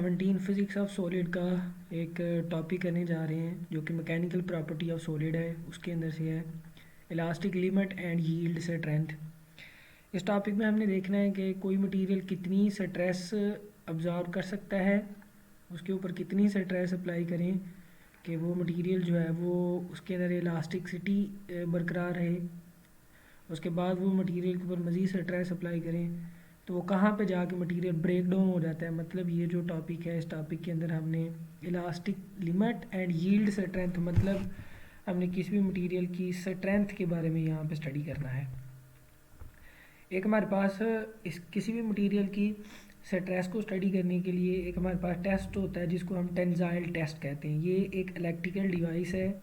17 physics of solid का एक topic करने जा रहे हैं जो कि मैकेनिकल प्रॉपर्टी ऑफ सॉलिड है। उसके अंदर से है elastic limit and yield strength. इस टॉपिक में हमने देखना है कि कोई मटेरियल कितनी स्ट्रेस अब्जॉर्ब कर सकता है, उसके ऊपर कितनी स्ट्रेस अप्लाई करें कि वो मटेरियल जो है वो उसके अंदर इलास्टिसिटी बरकरार रहे। उसके बाद वो मटेरियल के ऊपर मज़ीद स्ट्रेस अप्लाई करें तो वो कहाँ पे जाके मटेरियल ब्रेक डाउन हो जाता है। मतलब ये जो टॉपिक है, इस टॉपिक के अंदर हमने elastic limit and yield strength, मतलब हमने किसी भी मटेरियल की स्ट्रेंथ के बारे में यहाँ पे स्टडी करना है। एक हमारे पास इस किसी भी मटेरियल की स्ट्रेस को स्टडी करने के लिए एक हमारे पास टेस्ट होता है जिसको हम टेंजाइल टेस्ट कहते हैं। ये एक इलेक्ट्रिकल डिवाइस है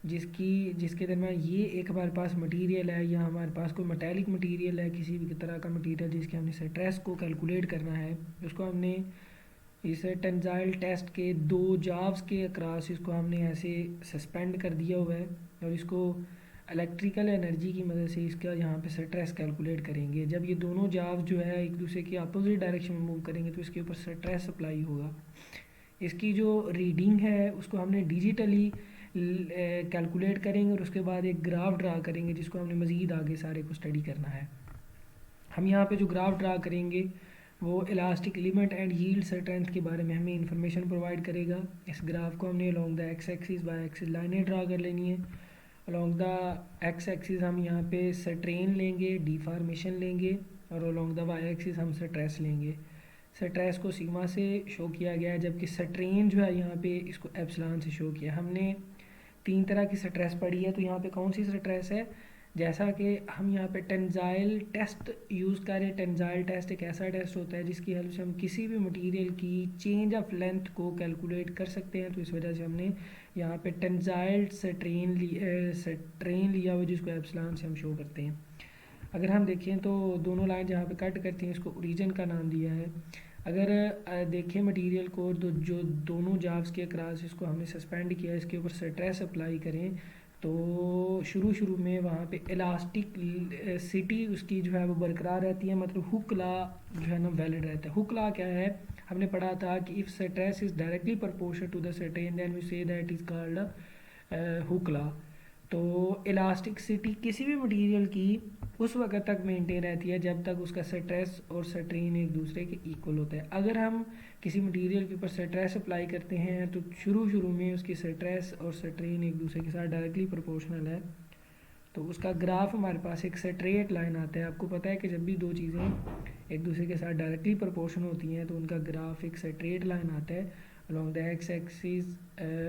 जिसके दरमियान ये एक हमारे पास मटेरियल है या हमारे पास कोई मेटालिक मटेरियल है, किसी भी तरह का मटेरियल जिसके हमने स्ट्रेस को कैलकुलेट करना है। उसको हमने इस टेंजाइल टेस्ट के दो जाव्स के अक्रॉस इसको हमने ऐसे सस्पेंड कर दिया हुआ है और इसको इलेक्ट्रिकल एनर्जी की मदद से इसका यहाँ पे स्ट्रेस कैलकुलेट करेंगे। जब ये दोनों जाव्स जो है एक दूसरे के अपोजिट डायरेक्शन में मूव करेंगे तो इसके ऊपर स्ट्रेस अप्लाई होगा। इसकी जो रीडिंग है उसको हमने डिजिटली कैलकुलेट करेंगे और उसके बाद एक ग्राफ ड्रा करेंगे जिसको हमने मज़ीद आगे सारे को स्टडी करना है। हम यहाँ पे जो ग्राफ ड्रा करेंगे वो elastic limit and yield strength के बारे में हमें इंफॉर्मेशन प्रोवाइड करेगा। इस ग्राफ को हमने along the x axis y axis लाइनें ड्रा कर लेनी है। अलोंग द एक्स एक्सिस हम यहाँ पे स्ट्रेन लेंगे, डिफॉर्मेशन लेंगे और अलोंग द वाई एक्सिस हम स्ट्रेस लेंगे। स्ट्रेस को सिग्मा से शो किया गया है जबकि स्ट्रेन जो है यहाँ पे इसको एप्सिलॉन से शो किया। हमने तीन तरह की स्ट्रेस पढ़ी है, तो यहाँ पे कौन सी स्ट्रेस है, जैसा कि हम यहाँ पे टेंजाइल टेस्ट यूज़ करें। टेंजाइल टेस्ट एक ऐसा टेस्ट होता है जिसकी हेल्प से हम किसी भी मटेरियल की चेंज ऑफ लेंथ को कैलकुलेट कर सकते हैं। तो इस वजह से हमने यहाँ पे टेंजाइल स्ट्रेन लिया हुआ जिसको एप्सिलॉन से हम शो करते हैं। अगर हम देखें तो दोनों लाइन जहाँ पे कट करती हैं इसको ओरिजिन का नाम दिया है। अगर देखें मटेरियल को जो दोनों जाव्स के अक्रॉस इसको हमने सस्पेंड किया, इसके ऊपर स्ट्रेस अप्लाई करें तो शुरू में वहाँ पे इलास्टिक सिटी उसकी जो है वो बरकरार रहती है। मतलब हुक लॉ जो है ना वैलिड रहता है। हुक लॉ क्या है, हमने पढ़ा था कि if stress is directly proportional to the strain then we say that is called Hooke law. तो इलास्टिसिटी किसी भी मटेरियल की उस वक्त तक मेंटेन रहती है जब तक उसका स्ट्रेस और स्ट्रेन एक दूसरे के इक्वल होता है। अगर हम किसी मटेरियल के ऊपर स्ट्रेस अप्लाई करते हैं तो शुरू में उसकी स्ट्रेस और स्ट्रेन एक दूसरे के साथ डायरेक्टली प्रोपोर्शनल है, तो उसका ग्राफ हमारे पास एक स्ट्रेट लाइन आता है। आपको पता है कि जब भी दो चीज़ें एक दूसरे के साथ डायरेक्टली प्रोपोर्शनल होती हैं तो उनका ग्राफ एक स्ट्रेट लाइन आता है। अलोंग द एक्स एक्सिस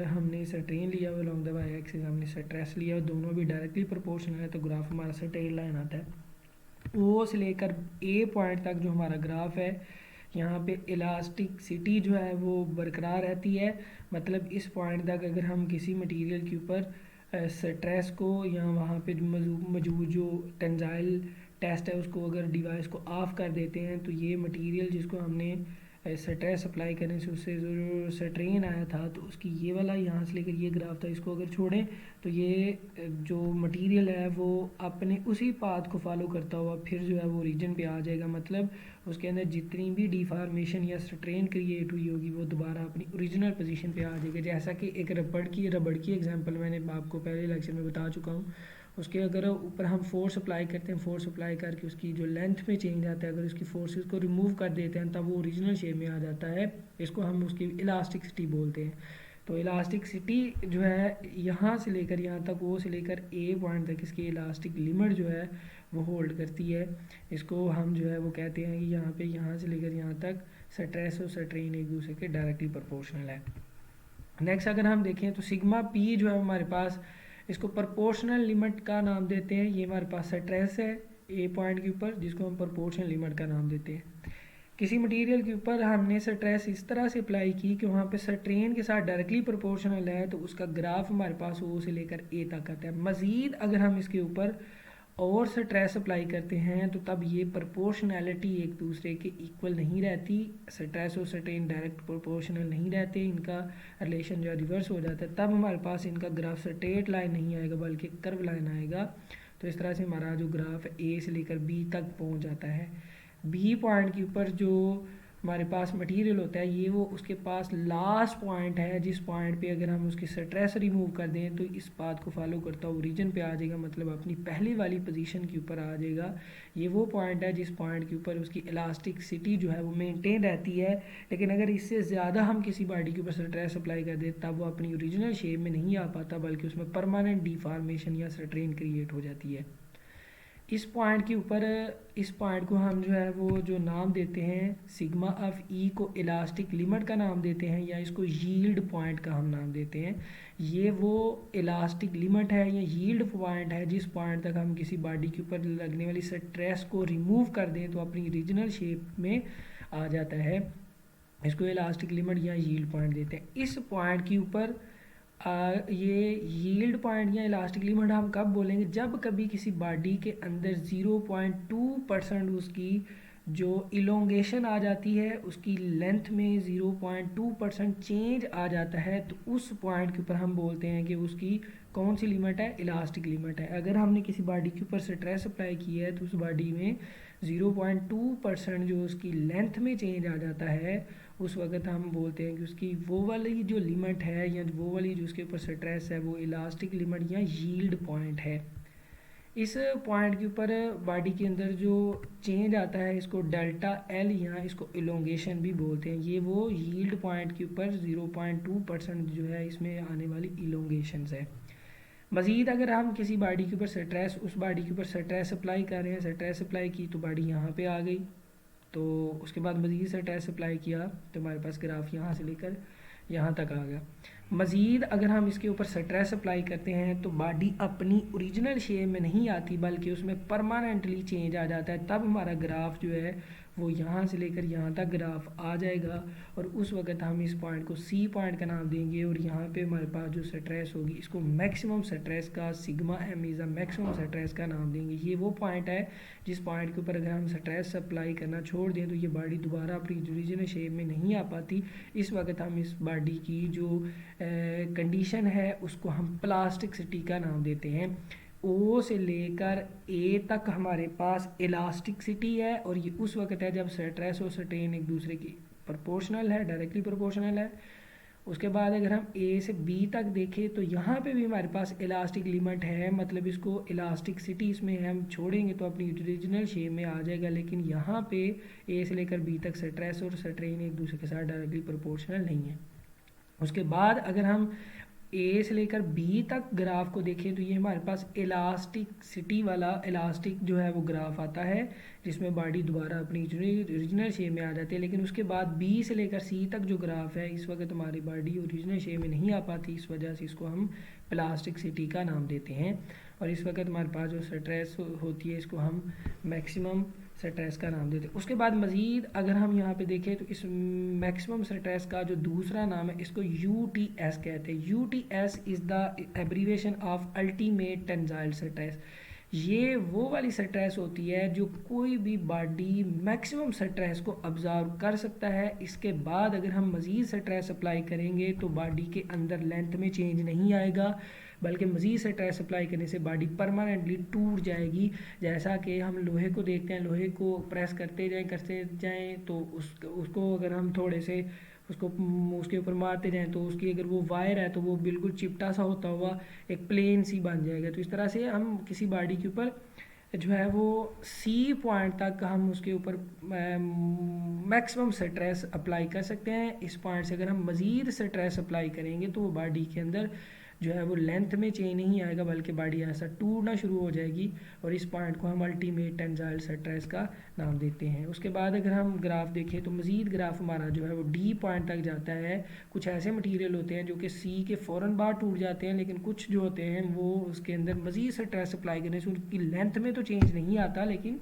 हमने स्ट्रेन लिया हुआ, अलोंग द वाई एक्सिस हमने स्ट्रेस लिया हुआ, दोनों भी डायरेक्टली प्रोपोर्शनल है तो ग्राफ हमारा स्ट्रेट लाइन आता है। ओ से लेकर ए पॉइंट तक जो हमारा ग्राफ है यहाँ पे इलास्टिसिटी जो है वो बरकरार रहती है। मतलब इस पॉइंट तक अगर हम किसी मटेरियल के ऊपर स्ट्रेस को या वहाँ पे मौजूद जो टेंजाइल टेस्ट है उसको अगर डिवाइस को ऑफ कर देते हैं तो ये मटेरियल जिसको हमने स्ट्रेस अप्लाई करने से उससे जो स्ट्रेन आया था तो उसकी ये वाला यहाँ से लेकर ये ग्राफ था, इसको अगर छोड़ें तो ये जो मटेरियल है वो अपने उसी पाथ को फॉलो करता हुआ फिर जो है वो रीजन पे आ जाएगा। मतलब उसके अंदर जितनी भी डिफॉर्मेशन या स्ट्रेन क्रिएट हुई होगी वो दोबारा अपनी ओरिजिनल पोजीशन पे आ जाएगा। जैसा कि एक रबड़ की एग्जांपल मैंने आपको पहले लेक्चर में बता चुका हूँ। उसके अगर ऊपर हम फोर्स अप्लाई करते हैं, फोर्स अप्लाई करके उसकी जो लेंथ में चेंज आता है, अगर उसकी फोर्सेस को रिमूव कर देते हैं तब वो ओरिजिनल शेप में आ जाता है। इसको हम उसकी इलास्टिसिटी बोलते हैं। तो इलास्टिसिटी जो है यहाँ से लेकर यहाँ तक, ओ से लेकर ए पॉइंट तक इसकी इलास्टिक लिमिट जो है वो होल्ड करती है। इसको हम जो है वो कहते हैं कि यहाँ से लेकर यहाँ तक स्ट्रेस और स्ट्रेन एक दूसरे के डायरेक्टली प्रोपोर्शनल है। नेक्स्ट अगर हम देखें तो सिग्मा पी जो है हमारे पास, इसको प्रोपोर्शनल लिमिट का नाम देते हैं। ये हमारे पास स्ट्रेस है ए पॉइंट के ऊपर जिसको हम प्रोपोर्शनल लिमिट का नाम देते हैं। किसी मटेरियल के ऊपर हमने स्ट्रेस इस तरह से अप्लाई की कि वहाँ पे स्ट्रेन के साथ डायरेक्टली प्रोपोर्शनल है तो उसका ग्राफ हमारे पास ओ से लेकर ए तक आता है। मज़ीद अगर हम इसके ऊपर और स्ट्रेस अप्लाई करते हैं तो तब ये प्रोपोर्शनैलिटी एक दूसरे के इक्वल नहीं रहती। स्ट्रेस और स्ट्रेन डायरेक्ट प्रोपोर्शनल नहीं रहते, इनका रिलेशन जो है रिवर्स हो जाता है। तब हमारे पास इनका ग्राफ स्ट्रेट लाइन नहीं आएगा बल्कि कर्व लाइन आएगा। तो इस तरह से हमारा जो ग्राफ ए से लेकर बी तक पहुंच जाता है। बी पॉइंट के ऊपर जो हमारे पास मटेरियल होता है, ये वो उसके पास लास्ट पॉइंट है जिस पॉइंट पे अगर हम उसकी स्ट्रेस रिमूव कर दें तो इस बात को फॉलो करता हुआ ओरिजिन पे आ जाएगा, मतलब अपनी पहली वाली पोजीशन के ऊपर आ जाएगा। ये वो पॉइंट है जिस पॉइंट के ऊपर उसकी इलास्टिसिटी जो है वो मेंटेन रहती है। लेकिन अगर इससे ज़्यादा हम किसी बॉडी के ऊपर स्ट्रेस अप्लाई कर दें तब वो अपनी ओरिजिनल शेप में नहीं आ पाता, बल्कि उसमें परमानेंट डिफॉर्मेशन या स्ट्रेन क्रिएट हो जाती है। इस पॉइंट के ऊपर, इस पॉइंट को हम जो है वो जो नाम देते हैं सिग्मा ऑफ ई को इलास्टिक लिमिट का नाम देते हैं, या इसको यील्ड पॉइंट का हम नाम देते हैं। ये वो इलास्टिक लिमिट है या यील्ड पॉइंट है जिस पॉइंट तक हम किसी बॉडी के ऊपर लगने वाली स्ट्रेस को रिमूव कर दें तो अपनी ओरिजिनल शेप में आ जाता है। इसको इलास्टिक लिमिट या यील्ड पॉइंट देते हैं। इस पॉइंट के ऊपर ये यील्ड पॉइंट या इलास्टिक लिमिट हम कब बोलेंगे, जब कभी किसी बॉडी के अंदर 0.2% उसकी जो इलोंगेशन आ जाती है, उसकी लेंथ में 0.2% चेंज आ जाता है, तो उस पॉइंट के ऊपर हम बोलते हैं कि उसकी कौन सी लिमिट है, इलास्टिक लिमिट है। अगर हमने किसी बॉडी के ऊपर स्ट्रेस अप्लाई किया है तो उस बॉडी में 0.2% जो उसकी लेंथ में चेंज आ जाता है, उस वक्त हम बोलते हैं कि उसकी वो वाली जो लिमिट है या वो वाली जो उसके ऊपर स्ट्रेस है वो इलास्टिक लिमिट या यील्ड पॉइंट है। इस पॉइंट के ऊपर बॉडी के अंदर जो चेंज आता है इसको डेल्टा एल या इसको इलोंगेशन भी बोलते हैं। ये वो यील्ड पॉइंट के ऊपर 0.2% जो है इसमें आने वाली इलोंगेशंस है। मज़ीद अगर हम किसी बॉडी के ऊपर स्ट्रेस, उस बॉडी के ऊपर स्ट्रेस अप्लाई कर रहे हैं, स्ट्रेस अप्लाई की तो बॉडी यहाँ पे आ गई, तो उसके बाद मज़ीद स्ट्रेस अप्लाई किया तो हमारे पास ग्राफ यहाँ से लेकर यहाँ तक आ गया। मज़ीद अगर हम इसके ऊपर स्ट्रेस अप्लाई करते हैं तो बॉडी अपनी ओरिजिनल शेप में नहीं आती, बल्कि उसमें परमानेंटली चेंज आ जाता है। तब हमारा ग्राफ जो है वो यहाँ से लेकर यहाँ तक ग्राफ आ जाएगा, और उस वक्त हम इस पॉइंट को सी पॉइंट का नाम देंगे। और यहाँ पे हमारे पास जो स्ट्रेस होगी इसको मैक्सिमम स्ट्रेस का, sigma m is maximum stress का नाम देंगे। ये वो पॉइंट है जिस पॉइंट के ऊपर अगर हम स्ट्रेस अप्लाई करना छोड़ दें तो ये बॉडी दोबारा अपनी ओरिजिनल शेप में नहीं आ पाती। इस वक्त हम इस बॉडी की जो कंडीशन है उसको हम प्लास्टिसिटी का नाम देते हैं। ओ से लेकर ए तक हमारे पास इलास्टिसिटी है, और ये उस वक्त है जब स्ट्रेस और स्ट्रेन एक दूसरे की प्रोपोर्शनल है, डायरेक्टली प्रोपोर्शनल है। उसके बाद अगर हम ए से बी तक देखें तो यहाँ पे भी हमारे पास इलास्टिक लिमिट है, मतलब इसको इलास्टिसिटी इसमें हम छोड़ेंगे तो अपनी ओरिजिनल शेप में आ जाएगा। लेकिन यहाँ पे ए से लेकर बी तक स्ट्रेस और स्ट्रेन एक दूसरे के साथ डायरेक्टली प्रोपोर्शनल नहीं है। उसके बाद अगर हम ए से लेकर बी तक ग्राफ को देखें तो ये हमारे पास इलास्टिसिटी वाला इलास्टिक जो है वो ग्राफ आता है, जिसमें बॉडी दोबारा अपनी ओरिजिनल शेप में आ जाती है। लेकिन उसके बाद बी से लेकर सी तक जो ग्राफ है इस वक्त हमारी बॉडी ओरिजिनल शेप में नहीं आ पाती, इस वजह से इसको हम प्लास्टिसिटी का नाम देते हैं। और इस वक्त हमारे पास जो स्ट्रेस होती है इसको हम मैक्सिमम स्ट्रेस का नाम देते हैं। उसके बाद मज़ीद अगर हम यहाँ पे देखें तो इस मैक्सिमम स्ट्रेस का जो दूसरा नाम है इसको UTS कहते हैं। UTS is the abbreviation of ultimate tensile stress. ये वो वाली स्ट्रेस होती है जो कोई भी बॉडी मैक्सिमम स्ट्रेस को ऑब्जर्व कर सकता है। इसके बाद अगर हम मज़ीद स्ट्रेस अप्लाई करेंगे तो बॉडी के अंदर लेंथ में चेंज नहीं आएगा, बल्कि मज़ीद स्ट्रेस अप्लाई करने से बॉडी परमानेंटली टूट जाएगी। जैसा कि हम लोहे को देखते हैं, लोहे को प्रेस करते जाएं तो उसको अगर हम थोड़े से उसके ऊपर मारते जाएं तो उसकी अगर वो वायर है तो वो बिल्कुल चिपटा सा होता हुआ एक प्लेन सी बन जाएगा। तो इस तरह से हम किसी बॉडी के ऊपर जो है वो सी पॉइंट तक हम उसके ऊपर मैक्सिमम स्ट्रेस अप्लाई कर सकते हैं। इस पॉइंट से अगर हम मज़ीद स्ट्रेस अप्लाई करेंगे तो वो बॉडी के अंदर जो है वो लेंथ में चेंज नहीं आएगा, बल्कि बॉडी ऐसा टूटना शुरू हो जाएगी, और इस पॉइंट को हम अल्टीमेट टेंसाइल स्ट्रेस का नाम देते हैं। उसके बाद अगर हम ग्राफ देखें तो मज़ीद ग्राफ हमारा जो है वो डी पॉइंट तक जाता है। कुछ ऐसे मटेरियल होते हैं जो कि सी के फ़ौरन बाद टूट जाते हैं, लेकिन कुछ जो होते हैं वो उसके अंदर मज़ीद स्ट्रेस अप्लाई करने से उनकी लेंथ में तो चेंज नहीं आता, लेकिन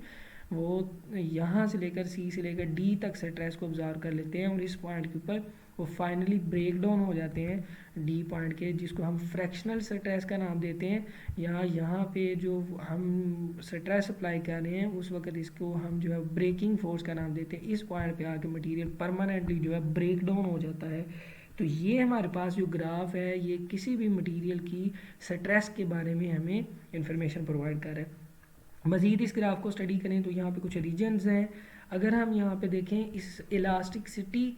वो यहाँ से लेकर सी से लेकर डी तक स्ट्रेस को ऑब्जर्व कर लेते हैं, और इस पॉइंट के ऊपर वो फाइनली ब्रेक डाउन हो जाते हैं डी पॉइंट के, जिसको हम फ्रैक्शनल स्ट्रेस का नाम देते हैं। यहाँ पे जो हम स्ट्रेस अप्लाई कर रहे हैं उस वक्त इसको हम जो है ब्रेकिंग फोर्स का नाम देते हैं। इस पॉइंट पे आके मटेरियल परमानेंटली जो है ब्रेक डाउन हो जाता है। तो ये हमारे पास जो ग्राफ है ये किसी भी मटेरियल की स्ट्रेस के बारे में हमें इंफॉर्मेशन प्रोवाइड कर रहा है। मज़ीद इस ग्राफ को स्टडी करें तो यहाँ पे कुछ रीजन्स हैं। अगर हम यहाँ पे देखें इस इलास्टिसिटी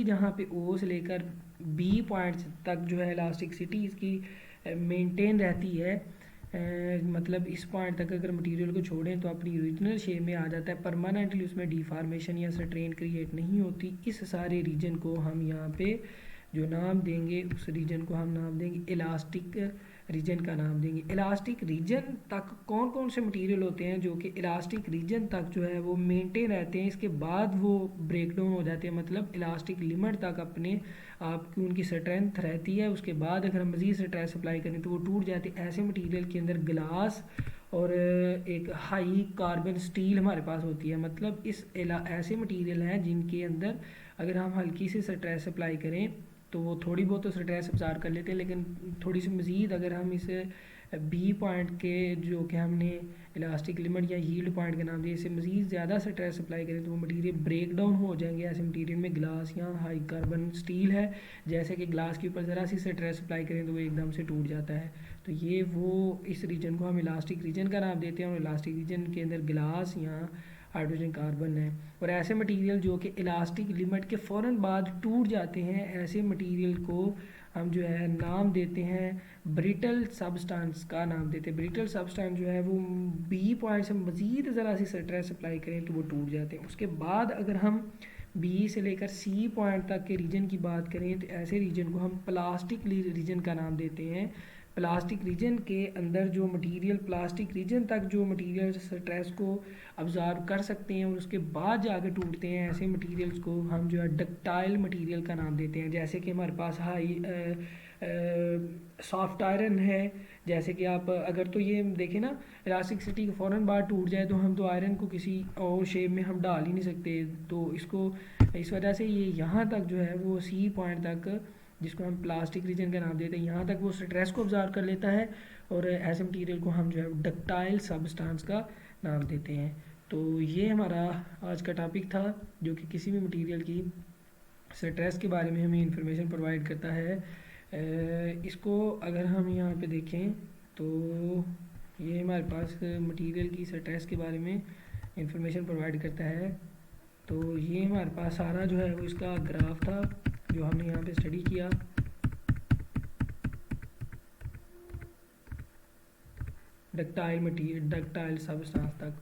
जहाँ पे ओ से लेकर बी पॉइंट तक जो है इलास्टिसिटी इसकी मेंटेन रहती है, मतलब इस पॉइंट तक अगर मटेरियल को छोड़ें तो अपनी ओरिजिनल शेप में आ जाता है, परमानेंटली उसमें डिफॉर्मेशन या स्ट्रेन क्रिएट नहीं होती। इस सारे रीजन को हम यहाँ पे जो नाम देंगे, उस रीजन को हम नाम देंगे इलास्टिक रीजन का नाम देंगे। इलास्टिक रीजन तक कौन कौन से मटेरियल होते हैं जो कि इलास्टिक रीजन तक जो है वो मेंटेन रहते हैं, इसके बाद वो ब्रेक डाउन हो जाते हैं, मतलब इलास्टिक लिमिट तक अपने आपकी उनकी स्ट्रेंथ रहती है, उसके बाद अगर हम मज़ीद स्ट्रेस अप्लाई करें तो वो टूट जाते हैं। ऐसे मटेरियल के अंदर ग्लास और एक हाई कार्बन स्टील हमारे पास होती है, मतलब ऐसे मटेरियल हैं जिनके अंदर अगर हम हल्की सी स्ट्रेस अप्लाई करें तो वो थोड़ी बहुत तो स्ट्रेस अब्ज़ॉर्ब कर लेते हैं, लेकिन थोड़ी सी मज़ीद अगर हम इसे बी पॉइंट के जो कि हमने इलास्टिक लिमिट या यील्ड पॉइंट का नाम दिया, इसे मज़ीद ज़्यादा स्ट्रेस अप्लाई करें तो वो मटेरियल ब्रेक डाउन हो जाएंगे। ऐसे मटेरियल में ग्लास या हाई कार्बन स्टील है, जैसे कि ग्लास के ऊपर ज़रा सी स्ट्रेस अप्लाई करें तो वो एकदम से टूट जाता है। तो ये वो इस रीजन को हम इलास्टिक रीजन का नाम देते हैं, और इलास्टिक रीजन के अंदर ग्लास या हाइड्रोजन कार्बन है। और ऐसे मटेरियल जो कि इलास्टिक लिमिट के फ़ौरन बाद टूट जाते हैं, ऐसे मटेरियल को हम जो है नाम देते हैं ब्रिटल सब्सटेंस का नाम देते हैं। ब्रिटल सब्सटेंस जो है वो बी पॉइंट से मज़ीद ज़रा सी स्ट्रेस अप्लाई करें तो वो टूट जाते हैं। उसके बाद अगर हम बी से लेकर सी पॉइंट तक के रीजन की बात करें तो ऐसे रीजन को हम प्लास्टिक रीजन का नाम देते हैं। प्लास्टिक रीजन के अंदर जो मटेरियल प्लास्टिक रीजन तक जो मटेरियल स्ट्रेस को अब्ज़ॉर्ब कर सकते हैं और उसके बाद जाकर टूटते हैं, ऐसे मटेरियल्स को हम जो है डक्टाइल मटेरियल का नाम देते हैं। जैसे कि हमारे पास हाई सॉफ्ट आयरन है, जैसे कि आप अगर तो ये देखें ना इलास्टिसिटी के फ़ौरन बाद टूट जाए तो हम तो आयरन को किसी और शेप में हम डाल ही नहीं सकते, तो इसको इस वजह से ये यहाँ तक जो है वो सी पॉइंट तक, जिसको हम प्लास्टिक रीजन का नाम देते हैं, यहाँ तक वो स्ट्रेस को ऑब्जर्व कर लेता है, और ऐसे मटेरियल को हम जो है डक्टाइल सब्सटेंस का नाम देते हैं। तो ये हमारा आज का टॉपिक था जो कि किसी भी मटेरियल की स्ट्रेस के बारे में हमें इंफॉर्मेशन प्रोवाइड करता है। इसको अगर हम यहाँ पे देखें तो ये हमारे पास मटेरियल की स्ट्रेस के बारे में इंफॉर्मेशन प्रोवाइड करता है। तो ये हमारे पास सारा जो है वो इसका ग्राफ था जो हमने यहाँ पे स्टडी किया। डक्टाइल सब्सटेंस तक।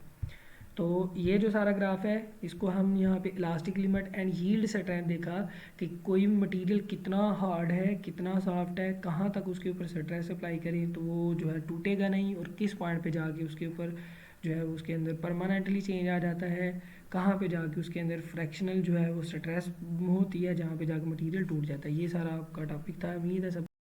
तो ये जो सारा ग्राफ है इसको हम यहाँ पे elastic limit and yield strength देखा कि कोई मटेरियल कितना हार्ड है, कितना सॉफ्ट है, कहाँ तक उसके ऊपर स्ट्रेस अप्लाई करें तो वो जो है टूटेगा नहीं, और किस पॉइंट पे जाके उसके ऊपर जो है उसके अंदर परमानेंटली चेंज आ जाता है, कहाँ पे जाके उसके अंदर फ्रैक्शनल जो है वो स्ट्रेस होती है, जहाँ पे जाके मटेरियल टूट जाता है। ये सारा आपका टॉपिक था। उम्मीद है सब